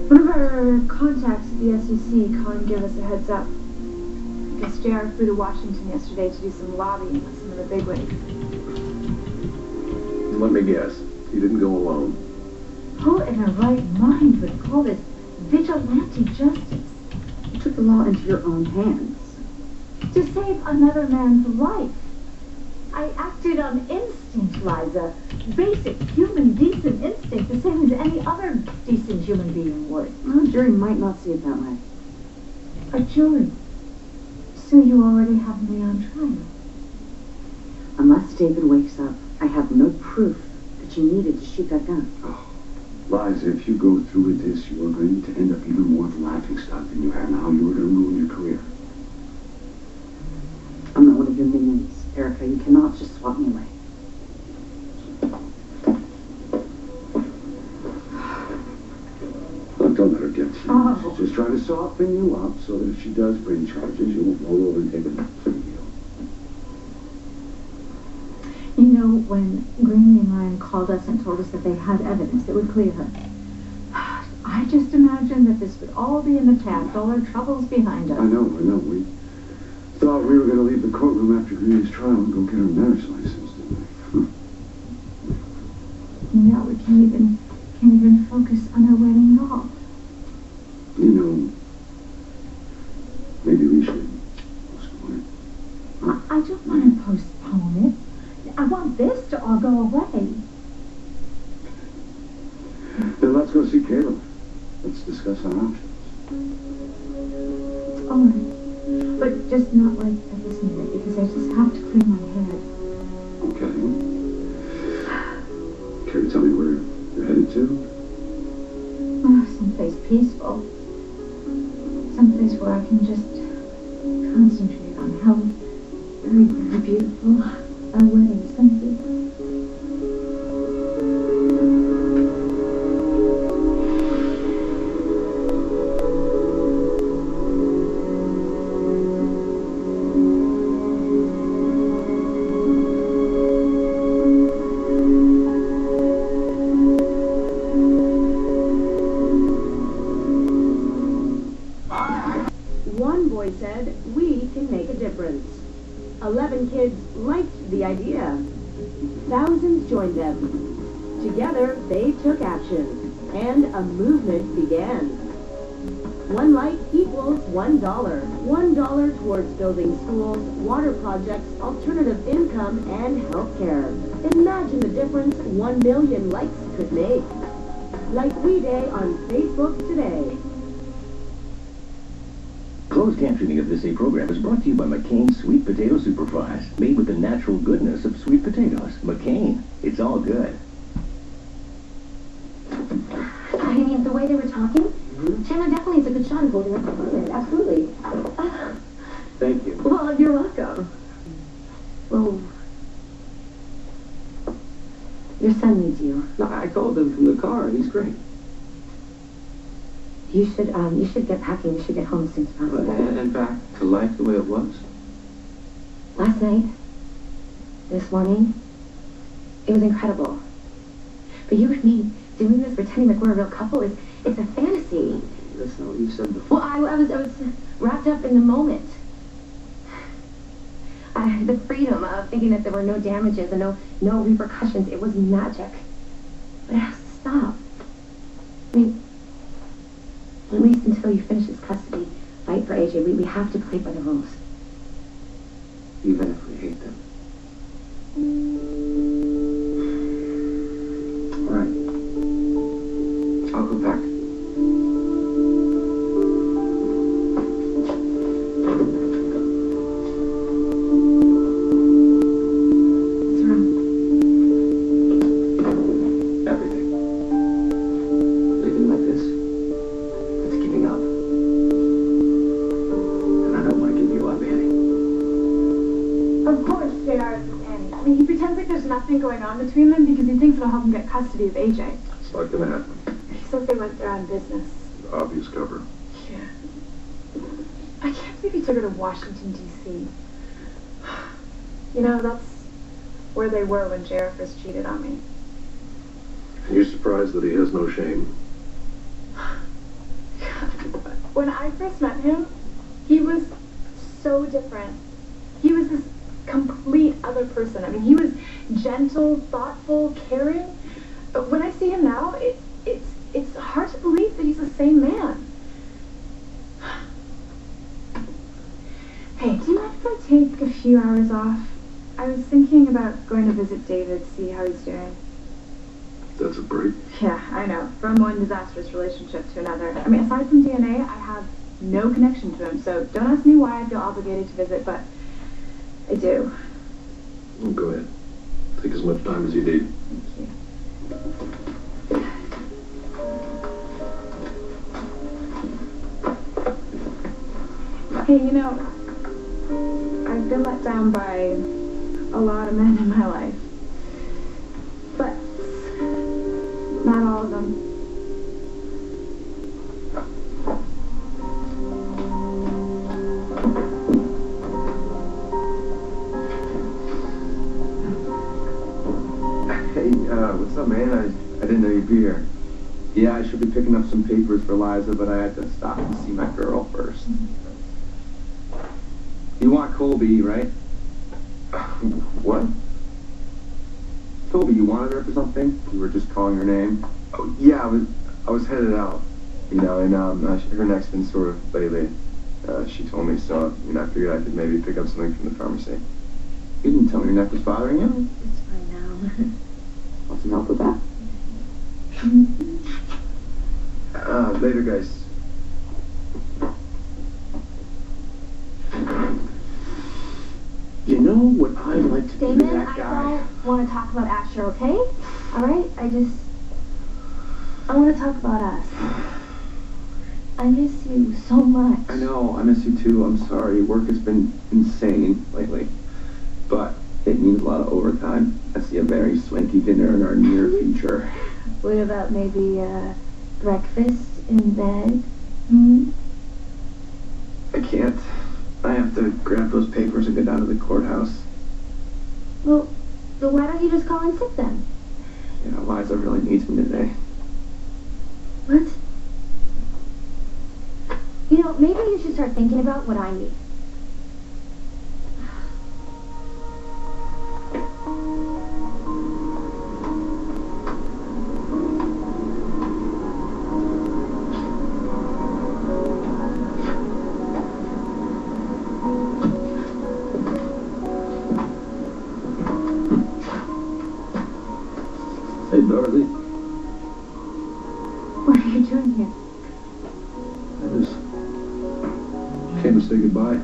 One of our contacts at the SEC called and gave us a heads up. I guess JR flew to Washington yesterday to do some lobbying with some of the bigwigs. Let me guess. You didn't go alone. Who in their right mind would call this vigilante justice? You took the law into your own hands. To save another man's life. I acted on instinct, Liza. Basic, human, decent instinct, the same as any other decent human being would. Well, a jury might not see it that way. A jury? So you already have me on trial? Unless David wakes up, I have no proof that you needed to shoot that gun. Oh, Liza, if you go through with this, you are going to end up even more of a laughingstock than you are now. You are going to ruin your career. I'm not one of your minions, Erica. You cannot just swat me away. Look, don't let her get to you. Oh. She's just trying to soften you up so that if she does bring charges, you won't roll over and take a plea deal. You know, when Greeny and Ryan called us and told us that they had evidence that would clear her, I just imagined that this would all be in the past, all our troubles behind us. I know. We thought we were going to leave the courtroom after Greeny's trial and go get her marriage license, didn't we? Now we can't even focus on our wedding at all. You know, maybe we should postpone it. I don't want to postpone it. I want this to all go away. Then let's go see Caleb. Let's discuss our options. All right. But just not like at this minute, because I just have to clear my head. Okay. Care to tell me where you're headed to? Oh, someplace peaceful. Someplace where I can just concentrate on how very, very beautiful our wedding is going to be. One boy said, "We can make a difference." 11 kids liked the idea. Thousands joined them. Together, they took action, and a movement began. One light equals $1. $1 towards building schools, water projects, alternative income, and healthcare. Imagine the difference 1 million likes could make. Like We Day on Facebook today. Closed captioning of this program is brought to you by McCain's Sweet Potato Superfries, made with the natural goodness of sweet potatoes. McCain, it's all good. I mean, the way they were talking, Chandler definitely is a good shot at holding up the limit. Absolutely. Thank you. Well, you're welcome. Oh. Your son needs you. No, I called him from the car, and he's great. You should get packing. You should get home as soon as possible. And back to life the way it was. Last night, this morning, it was incredible. But you and me doing this, pretending like we're a real couple, it's a fantasy. That's not what you said before. Well, I was wrapped up in the moment. The freedom of thinking that there were no damages and no repercussions. It was magic. But it has to stop. I mean, at least until he finishes custody, fight for AJ, we have to play by the rules. Even if we hate them. All right. I'll go back. What's wrong? Everything. Living like this, it's giving up. And I don't want to give you up, Annie. Of course, JR is Annie. I mean, he pretends like there's nothing going on between them because he thinks it'll help him get custody of AJ. It's not going to happen. He says they went there on business. Obvious cover. Yeah. I can't believe he took her to Washington, D.C. You know, that's where they were when JR first cheated on me. And you're surprised that he has no shame? When I first met him, he was so different. He was this complete other person. I mean, he was gentle, thoughtful, caring. But when I see him now, it's hard to believe that he's the same man. Hey, do you mind if I take a few hours off? I was thinking about going to visit David, see how he's doing. That's a break. Yeah, I know. From one disastrous relationship to another. I mean, aside from DNA, I have no connection to him, so don't ask me why I feel obligated to visit, but I do. Well, go ahead. Take as much time as you need. Thank you. Hey, you know, I've been let down by a lot of men in my life. But not all of them. Hey, what's up, man? I didn't know you'd be here. Yeah, I should be picking up some papers for Liza, but I had to stop and see my girl first. You want Colby, right? What? Colby, you wanted her for something? You were just calling her name? Oh, yeah, I was headed out. You know, and her neck's been sort of lately. She told me, so, you know, I figured I could maybe pick up something from the pharmacy. You didn't tell me your neck was bothering you? It's fine now. Want some help with that? Later, guys. You know what I'd like to do to Damon, that I guy? don't want to talk about Asher, okay? Alright? I want to talk about us. I miss you so much. I know, I miss you too. I'm sorry. Work has been insane lately. But it means a lot of overtime. I see a very swanky dinner in our near future. What about maybe breakfast in bed? Hmm? I can't. I have to grab those papers and go down to the courthouse. Well, why don't you just call in sick then? You know, Liza really needs me today. What? You know, maybe you should start thinking about what I need. Hey, Dorothy. What are you doing here? I just came to say goodbye.